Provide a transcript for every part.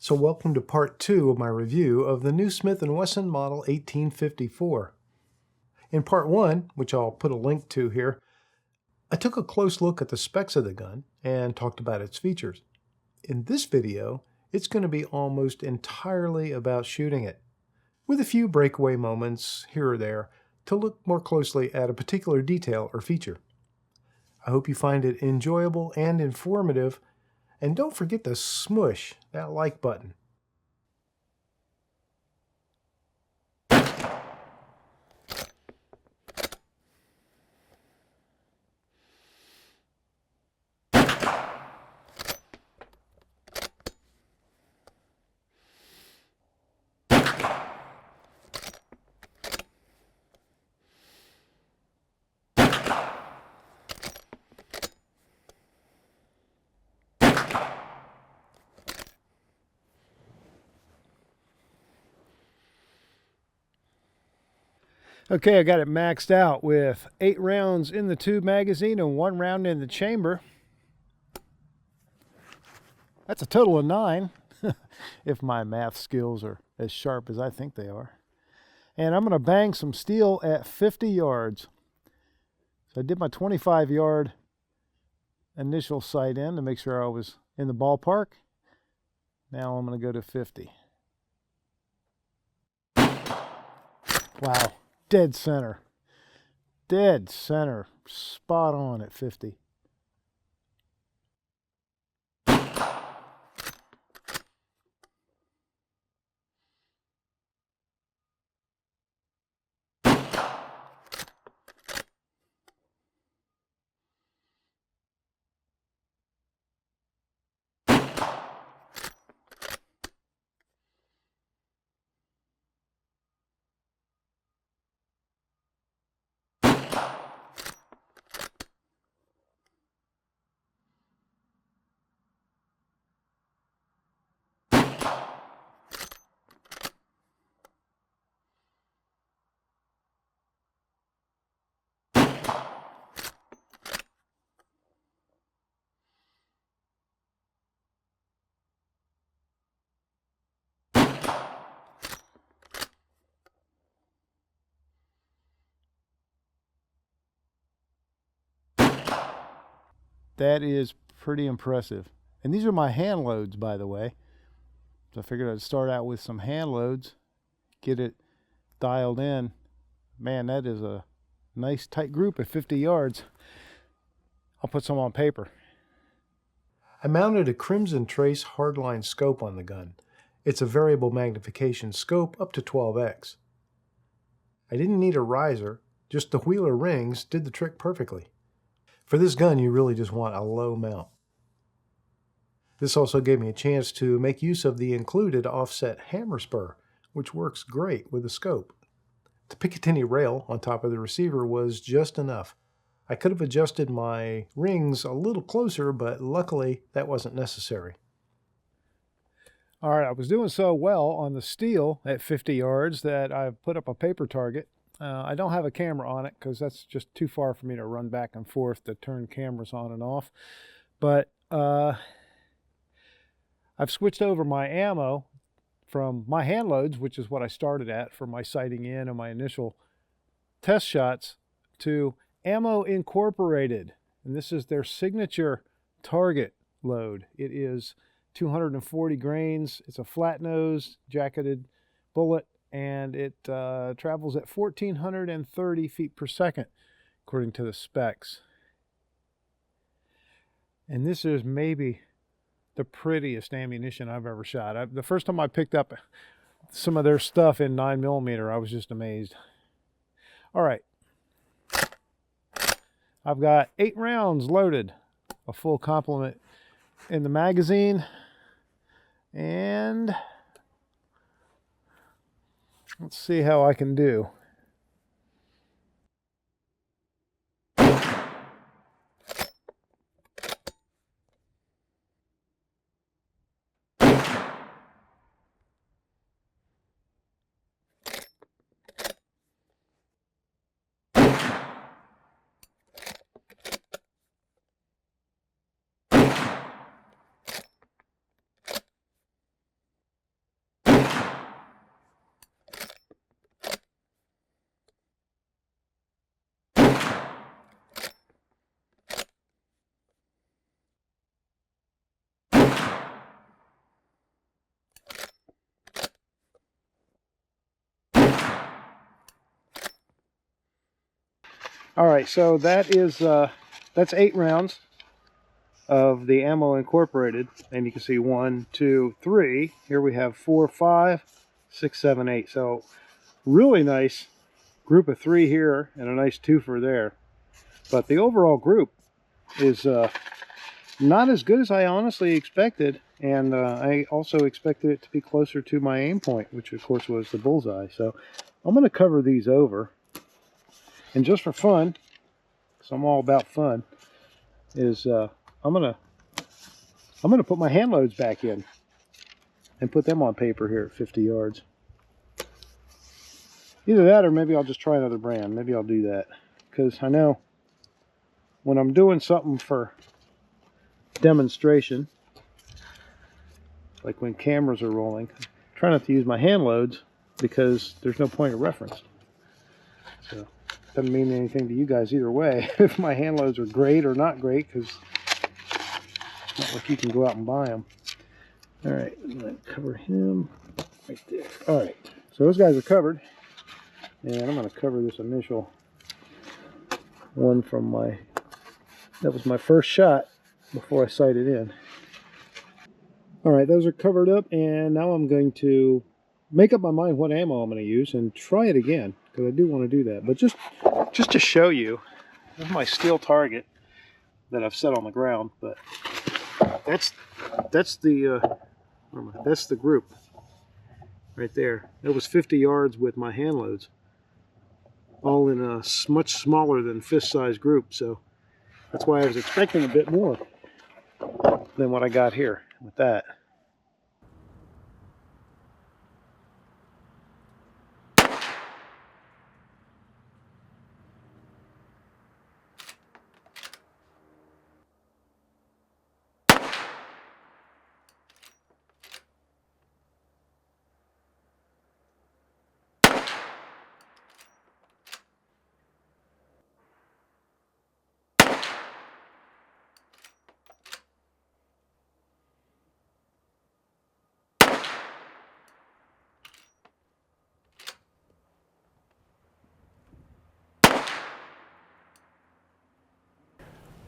So welcome to part 2 of my review of the new Smith & Wesson Model 1854. In part 1, which I'll put a link to here, I took a close look at the specs of the gun and talked about its features. In this video, it's going to be almost entirely about shooting it, with a few breakaway moments here or there to look more closely at a particular detail or feature. I hope you find it enjoyable and informative, and don't forget to smush that like button. Okay, I got it maxed out with 8 rounds in the tube magazine and 1 round in the chamber. That's a total of 9, if my math skills are as sharp as I think they are. And I'm going to bang some steel at 50 yards. So I did my 25-yard initial sight in to make sure I was in the ballpark. Now I'm going to go to 50. Wow. Dead center. Dead center. Spot on at 50. That is pretty impressive. And these are my hand loads, by the way. So I figured I'd start out with some hand loads, get it dialed in. Man, that is a nice tight group at 50 yards. I'll put some on paper. I mounted a Crimson Trace hardline scope on the gun. It's a variable magnification scope up to 12x. I didn't need a riser, just the Wheeler rings did the trick perfectly. For this gun, you really just want a low mount. This also gave me a chance to make use of the included offset hammer spur, which works great with the scope. The Picatinny rail on top of the receiver was just enough. I could have adjusted my rings a little closer, but luckily that wasn't necessary. All right, I was doing so well on the steel at 50 yards that I've put up a paper target. I don't have a camera on it because that's just too far for me to run back and forth to turn cameras on and off. But I've switched over my ammo from my hand loads, which is what I started at for my sighting in and my initial test shots, to Ammo Incorporated. And this is their signature target load. It is 240 grains. It's a flat nose jacketed bullet, and it travels at 1,430 feet per second, according to the specs. And this is maybe the prettiest ammunition I've ever shot. The first time I picked up some of their stuff in 9mm, I was just amazed. All right. I've got 8 rounds loaded, a full complement in the magazine, and let's see how I can do. All right, so that's 8 rounds of the ammo incorporated, and you can see 1, 2, 3. Here we have 4, 5, 6, 7, 8. So really nice group of 3 here and a nice 2 for there. But the overall group is not as good as I honestly expected, and I also expected it to be closer to my aim point, which of course was the bullseye. So I'm going to cover these over, and just for fun, because I'm all about fun, is I'm gonna put my hand loads back in and put them on paper here at 50 yards. Either that, or maybe I'll just try another brand. Maybe I'll do that, because I know when I'm doing something for demonstration, like when cameras are rolling, I try not to use my hand loads because there's no point of reference. So doesn't mean anything to you guys either way if my hand loads are great or not great, because it's not like you can go out and buy them. All right, I'm gonna cover him right there. All right, so those guys are covered, and I'm gonna cover this initial one from that was my first shot before I sighted in. All right, those are covered up, and now I'm going to make up my mind what ammo I'm going to use and try it again, because I do want to do that. But just to show you, this is my steel target that I've set on the ground. But that's the group right there. That was 50 yards with my hand loads, all in a much smaller than fist-sized group. So that's why I was expecting a bit more than what I got here with that.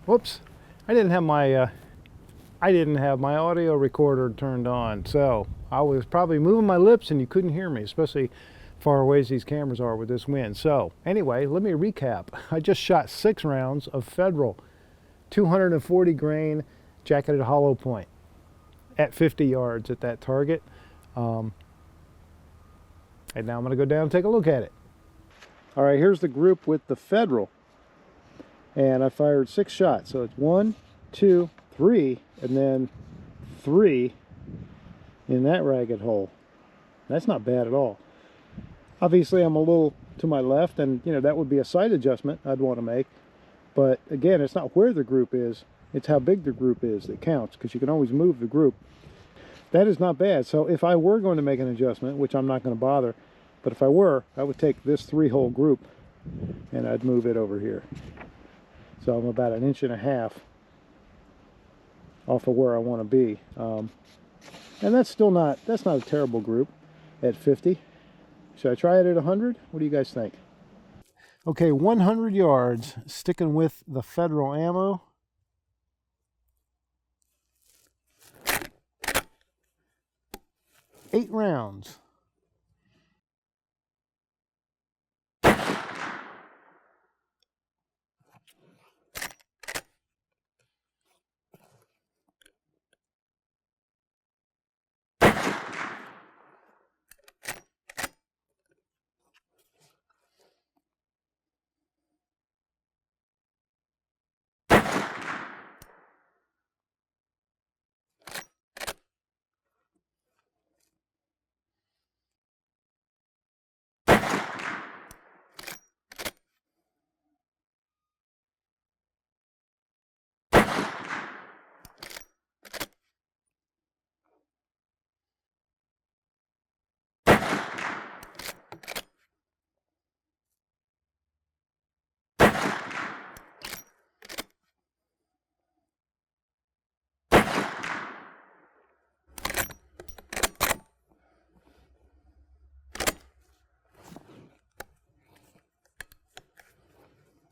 Whoops, I didn't have my audio recorder turned on, so I was probably moving my lips and you couldn't hear me, especially far away as these cameras are with this wind. So anyway, let me recap. I just shot 6 rounds of Federal 240 grain jacketed hollow point at 50 yards at that target. And now I'm going to go down and take a look at it. All right, here's the group with the Federal. And I fired 6 shots. So it's 1, 2, 3, and then 3 in that ragged hole. That's not bad at all. Obviously, I'm a little to my left, and that would be a sight adjustment I'd want to make. But again, it's not where the group is, it's how big the group is that counts, because you can always move the group. That is not bad. So if I were going to make an adjustment, which I'm not going to bother, but if I were, I would take this 3-hole group and I'd move it over here. So I'm about 1.5 inches off of where I want to be. And that's not a terrible group at 50. Should I try it at 100? What do you guys think? Okay, 100 yards, sticking with the Federal ammo. Eight rounds.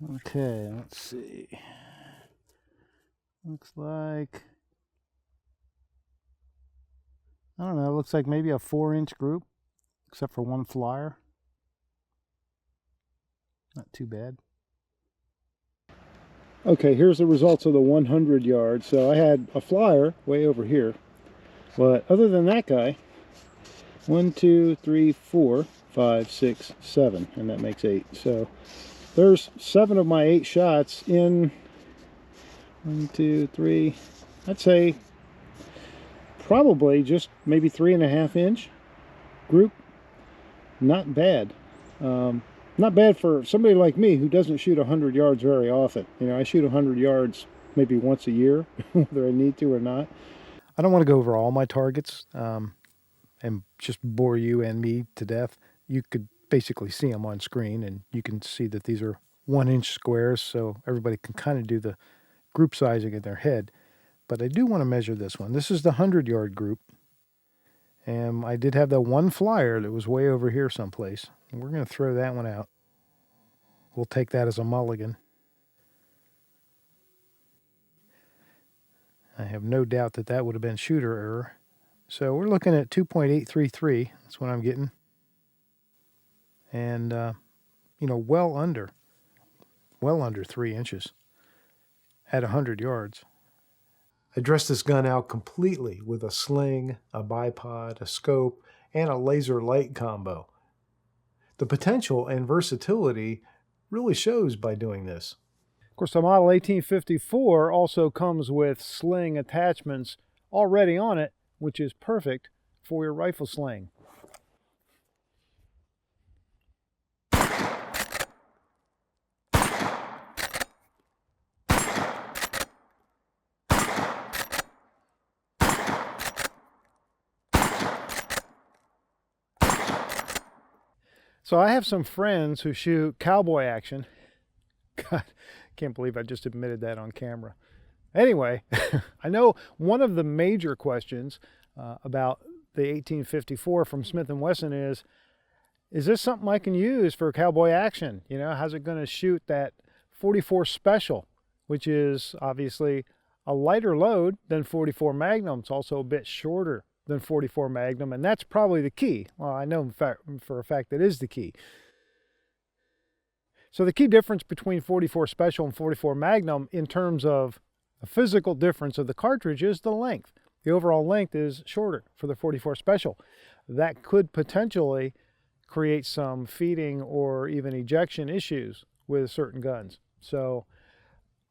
Okay, let's see. Looks like, I don't know, looks like maybe a 4-inch group, except for one flyer. Not too bad. Okay, here's the results of the 100 yards. So I had a flyer way over here, but other than that guy, 1, 2, 3, 4, 5, 6, 7, and that makes 8. So there's 7 of my 8 shots in 1, 2, 3, I'd say probably just maybe 3.5-inch group. Not bad. Not bad for somebody like me who doesn't shoot 100 yards very often. You know, I shoot 100 yards maybe once a year, whether I need to or not. I don't want to go over all my targets and just bore you and me to death. You could basically see them on screen, and you can see that these are 1-inch squares, so everybody can kind of do the group sizing in their head. But I do want to measure this one. This is the 100-yard group. And I did have that one flyer that was way over here someplace. We're going to throw that one out. We'll take that as a mulligan. I have no doubt that that would have been shooter error. So we're looking at 2.833. That's what I'm getting. And, you know, well under 3 inches at 100 yards. I dressed this gun out completely with a sling, a bipod, a scope, and a laser light combo. The potential and versatility really shows by doing this. Of course, the model 1854 also comes with sling attachments already on it, which is perfect for your rifle sling. So I have some friends who shoot cowboy action. God, can't believe I just admitted that on camera. Anyway, I know one of the major questions about the 1854 from Smith & Wesson is this something I can use for cowboy action? You know, how's it going to shoot that 44 Special, which is obviously a lighter load than 44 Magnum. It's also a bit shorter than 44 Magnum, and that's probably the key. Well, I know for a fact that is the key. So the key difference between 44 Special and 44 Magnum in terms of the physical difference of the cartridge is the length. The overall length is shorter for the 44 Special. That could potentially create some feeding or even ejection issues with certain guns. So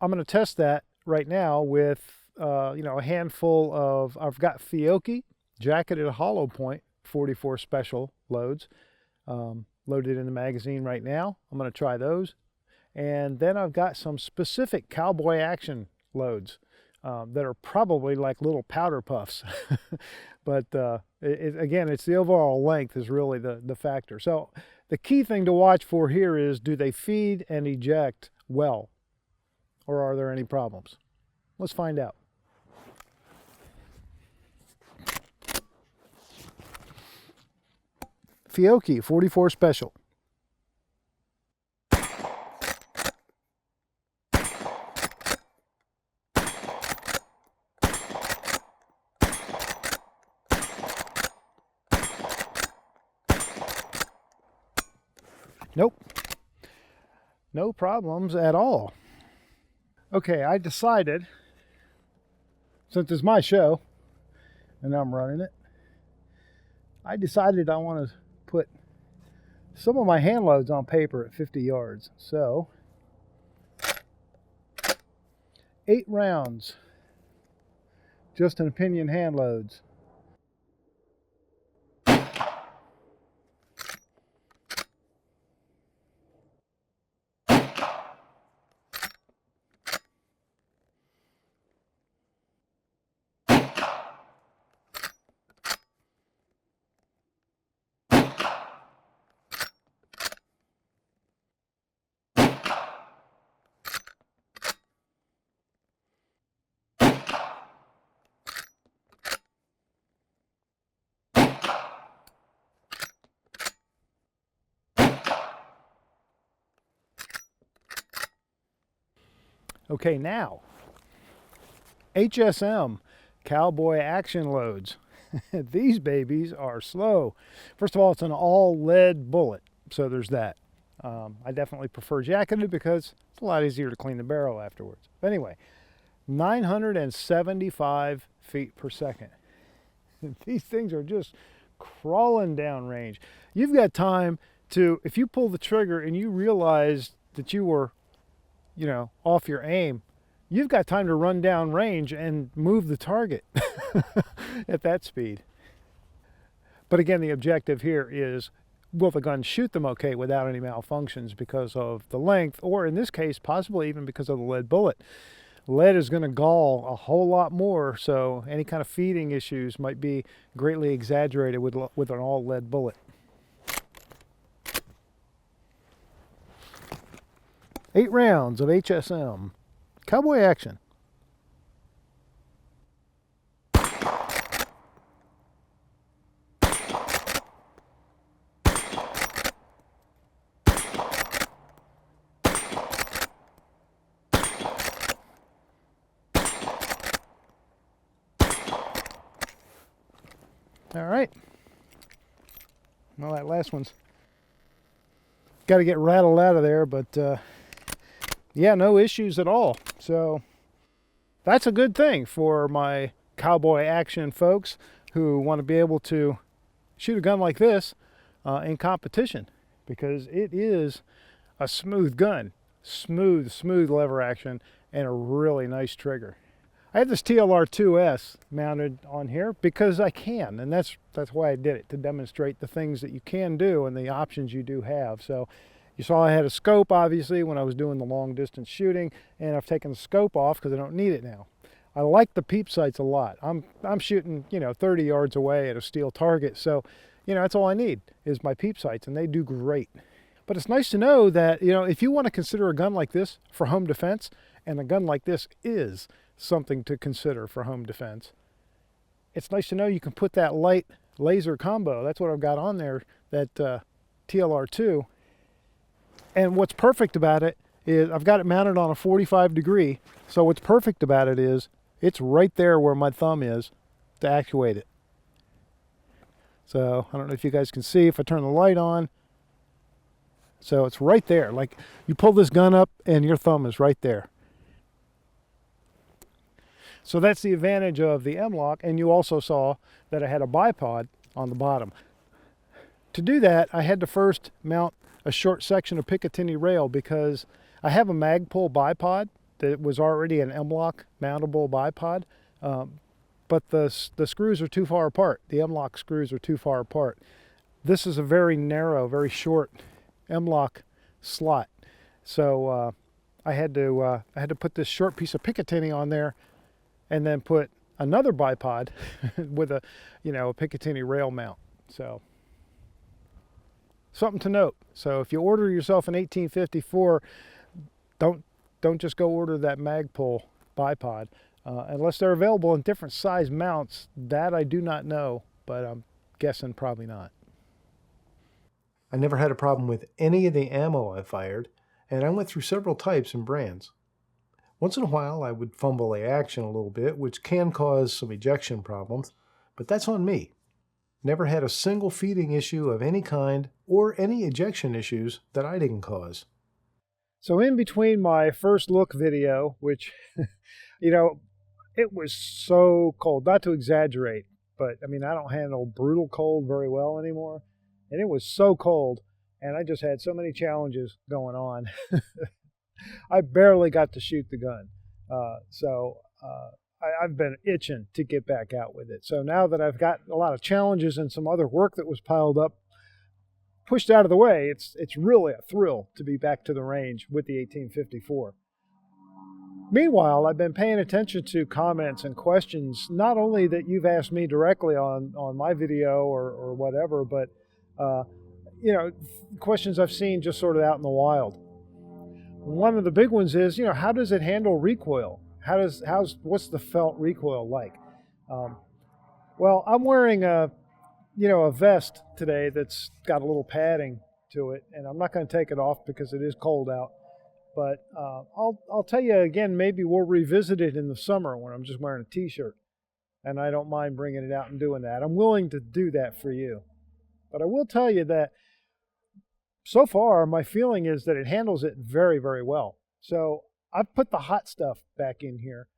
I'm going to test that right now with you know, a handful of, I've got Fiocchi jacketed hollow point 44 Special loads loaded in the magazine right now. I'm going to try those. And then I've got some specific cowboy action loads that are probably like little powder puffs. But again, it's the overall length is really the factor. So the key thing to watch for here is, do they feed and eject well? Or are there any problems? Let's find out. Fiocchi 44 Special. Nope. No problems at all. Okay, I decided, since it's my show and I'm running it, I decided I want to put some of my hand loads on paper at 50 yards. So 8 rounds, just an opinion hand loads. Okay, now, HSM, cowboy action loads. These babies are slow. First of all, it's an all lead bullet, so there's that. I definitely prefer jacketed because it's a lot easier to clean the barrel afterwards. But anyway, 975 feet per second. These things are just crawling down range. You've got time to, if you pull the trigger and you realize that you were, off your aim, you've got time to run down range and move the target at that speed. But again, the objective here is, will the gun shoot them okay without any malfunctions because of the length, or in this case, possibly even because of the lead bullet. Lead is going to gall a whole lot more, so any kind of feeding issues might be greatly exaggerated with an all lead bullet. 8 rounds of HSM. Cowboy action. All right. Well, that last one's got to get rattled out of there, but yeah, no issues at all. So that's a good thing for my cowboy action folks who want to be able to shoot a gun like this in competition, because it is a smooth gun, smooth lever action, and a really nice trigger. I have this TLR2S mounted on here because I can, and that's why I did it, to demonstrate the things that you can do and the options you do have. So you saw I had a scope, obviously, when I was doing the long distance shooting, and I've taken the scope off because I don't need it now. I like the peep sights a lot. I'm shooting, 30 yards away at a steel target, so that's all I need is my peep sights, and they do great. But it's nice to know that, if you want to consider a gun like this for home defense, and a gun like this is something to consider for home defense, it's nice to know you can put that light laser combo. That's what I've got on there, that TLR2. And what's perfect about it is I've got it mounted on a 45 degree. So what's perfect about it is it's right there where my thumb is to actuate it. So I don't know if you guys can see if I turn the light on. So it's right there. Like, you pull this gun up and your thumb is right there. So that's the advantage of the M-LOK, and you also saw that I had a bipod on the bottom. To do that, I had to first mount a short section of Picatinny rail, because I have a Magpul bipod that was already an M-LOK mountable bipod, but the screws are too far apart. The M-LOK screws are too far apart. This is a very narrow, very short M-LOK slot, so I had to put this short piece of Picatinny on there, and then put another bipod with a Picatinny rail mount. So something to note. So if you order yourself an 1854, don't just go order that Magpul bipod unless they're available in different size mounts. That I do not know, but I'm guessing probably not. I never had a problem with any of the ammo I fired, and I went through several types and brands. Once in a while, I would fumble the action a little bit, which can cause some ejection problems, but that's on me. Never had a single feeding issue of any kind or any ejection issues that I didn't cause. So in between my first look video, which, it was so cold, not to exaggerate, but I don't handle brutal cold very well anymore. And it was so cold, and I just had so many challenges going on. I barely got to shoot the gun. I've been itching to get back out with it. So now that I've got a lot of challenges and some other work that was piled up pushed out of the way, it's really a thrill to be back to the range with the 1854. Meanwhile, I've been paying attention to comments and questions, not only that you've asked me directly on my video or whatever, but questions I've seen just sort of out in the wild. One of the big ones is, how does it handle recoil? What's the felt recoil like? Well, I'm wearing a vest today that's got a little padding to it, and I'm not going to take it off because it is cold out. But I'll tell you again, maybe we'll revisit it in the summer when I'm just wearing a t-shirt. And I don't mind bringing it out and doing that. I'm willing to do that for you. But I will tell you that so far, my feeling is that it handles it very, very well. So I've put the hot stuff back in here.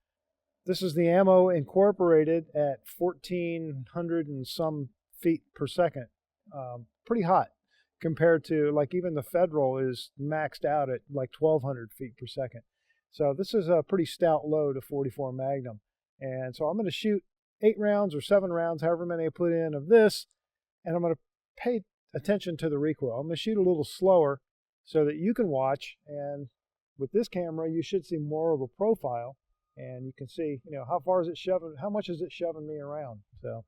This is the ammo incorporated at 1,400 and some feet per second. Pretty hot compared to, like, even the Federal is maxed out at like 1,200 feet per second. So this is a pretty stout load of 44 Magnum. And so I'm going to shoot 8 rounds or 7 rounds, however many I put in of this, and I'm going to pay attention to the recoil. I'm going to shoot a little slower so that you can watch, and with this camera you should see more of a profile, and you can see, you know, how far is it shoving, how much is it shoving me around. So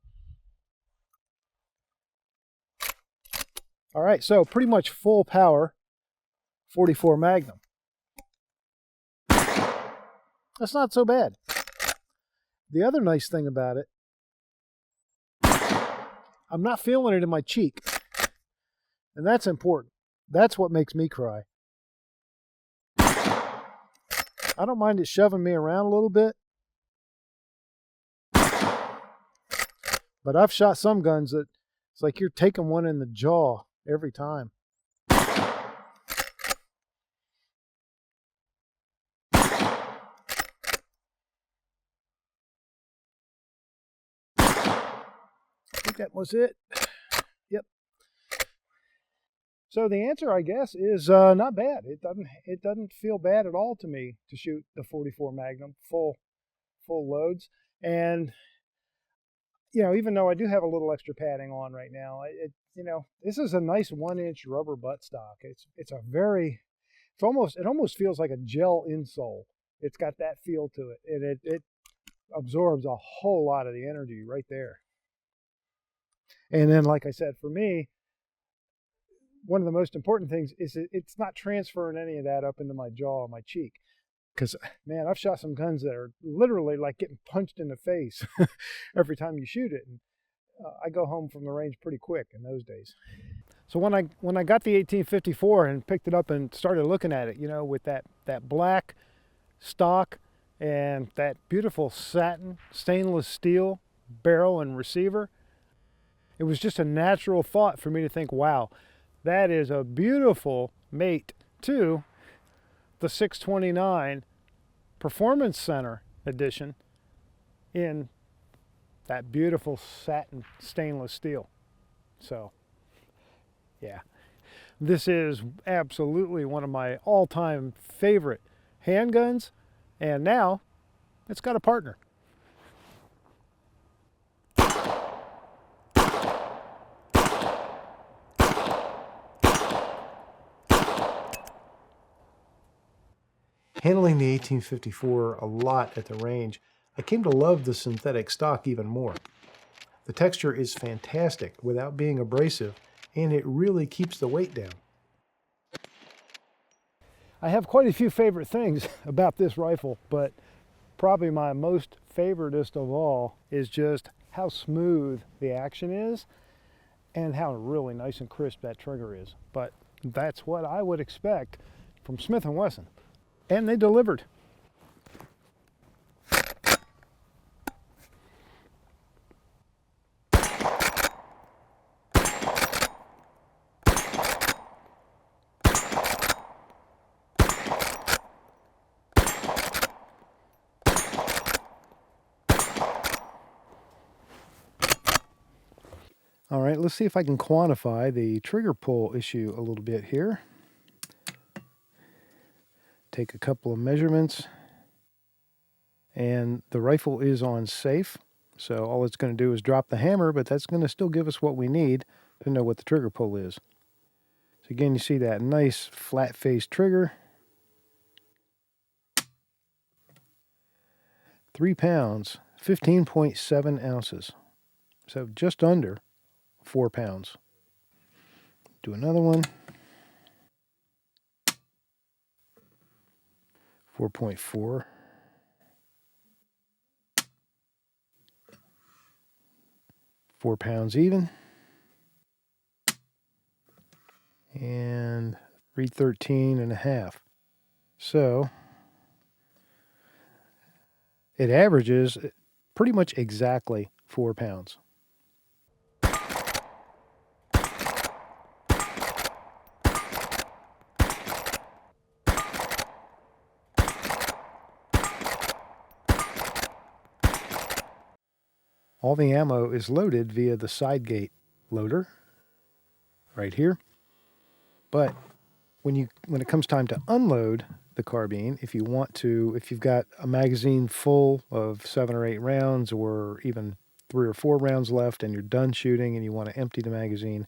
all right, so pretty much full power 44 Magnum. That's not so bad. The other nice thing about it, I'm not feeling it in my cheek. And that's important. That's what makes me cry. I don't mind it shoving me around a little bit. But I've shot some guns that it's like you're taking one in the jaw every time. I think that was it. Yep. So the answer, I guess, is not bad. It doesn't feel bad at all to me to shoot the 44 Magnum full loads. And you know, even though I do have a little extra padding on right now, you know, this is a nice 1-inch rubber buttstock. It's a very, it almost feels like a gel insole. It's got that feel to it, and it absorbs a whole lot of the energy right there. And then, like I said, for me, one of the most important things is it's not transferring any of that up into my jaw or my cheek. Because, man, I've shot some guns that are literally like getting punched in the face every time you shoot it. And I go home from the range pretty quick in those days. So when I got the 1854 and picked it up and started looking at it, you know, with that black stock and that beautiful satin stainless steel barrel and receiver, it was just a natural thought for me to think, wow, that is a beautiful mate to the 629 Performance Center edition in that beautiful satin stainless steel. So yeah, this is absolutely one of my all-time favorite handguns, and now it's got a partner. Handling the 1854 a lot at the range, I came to love the synthetic stock even more. The texture is fantastic without being abrasive, and it really keeps the weight down. I have quite a few favorite things about this rifle, but probably my most favoritist of all is just how smooth the action is and how really nice and crisp that trigger is. But that's what I would expect from Smith & Wesson. And they delivered. All right, let's see if I can quantify the trigger pull issue a little bit here. Take a couple of measurements, and the rifle is on safe, so all it's going to do is drop the hammer, but that's going to still give us what we need to know what the trigger pull is. So again, you see that nice flat-faced trigger. 3 pounds, 15.7 ounces. So just under 4 pounds. Do another one. 4.4. 4 pounds even. And 313 and a half. So it averages pretty much exactly 4 pounds. All the ammo is loaded via the side gate loader right here. But when it comes time to unload the carbine, if you've got a magazine full of 7 or 8 rounds, or even 3 or 4 rounds left, and you're done shooting and you want to empty the magazine,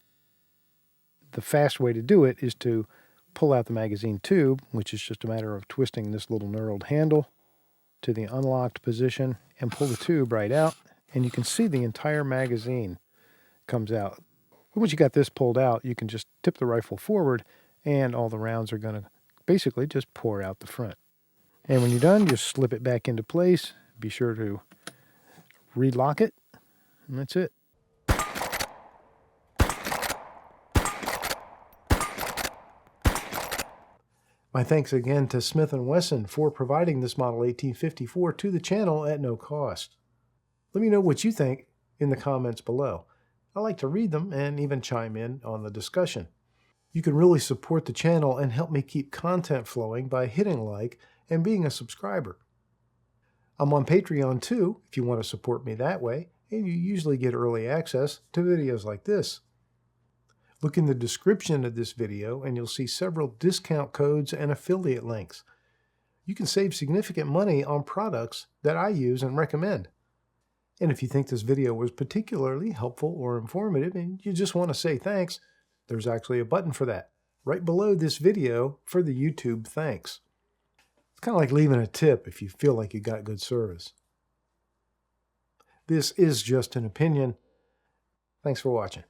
the fast way to do it is to pull out the magazine tube, which is just a matter of twisting this little knurled handle to the unlocked position and pull the tube right out, and you can see the entire magazine comes out. Once you got this pulled out, you can just tip the rifle forward and all the rounds are going to basically just pour out the front. And when you're done, just slip it back into place. Be sure to relock it, and that's it. My thanks again to Smith & Wesson for providing this Model 1854 to the channel at no cost. Let me know what you think in the comments below. I like to read them and even chime in on the discussion. You can really support the channel and help me keep content flowing by hitting like and being a subscriber. I'm on Patreon too, if you want to support me that way, and you usually get early access to videos like this. Look in the description of this video and you'll see several discount codes and affiliate links. You can save significant money on products that I use and recommend. And if you think this video was particularly helpful or informative and you just want to say thanks, there's actually a button for that right below this video for the YouTube thanks. It's kind of like leaving a tip if you feel like you got good service. This is just an opinion. Thanks for watching.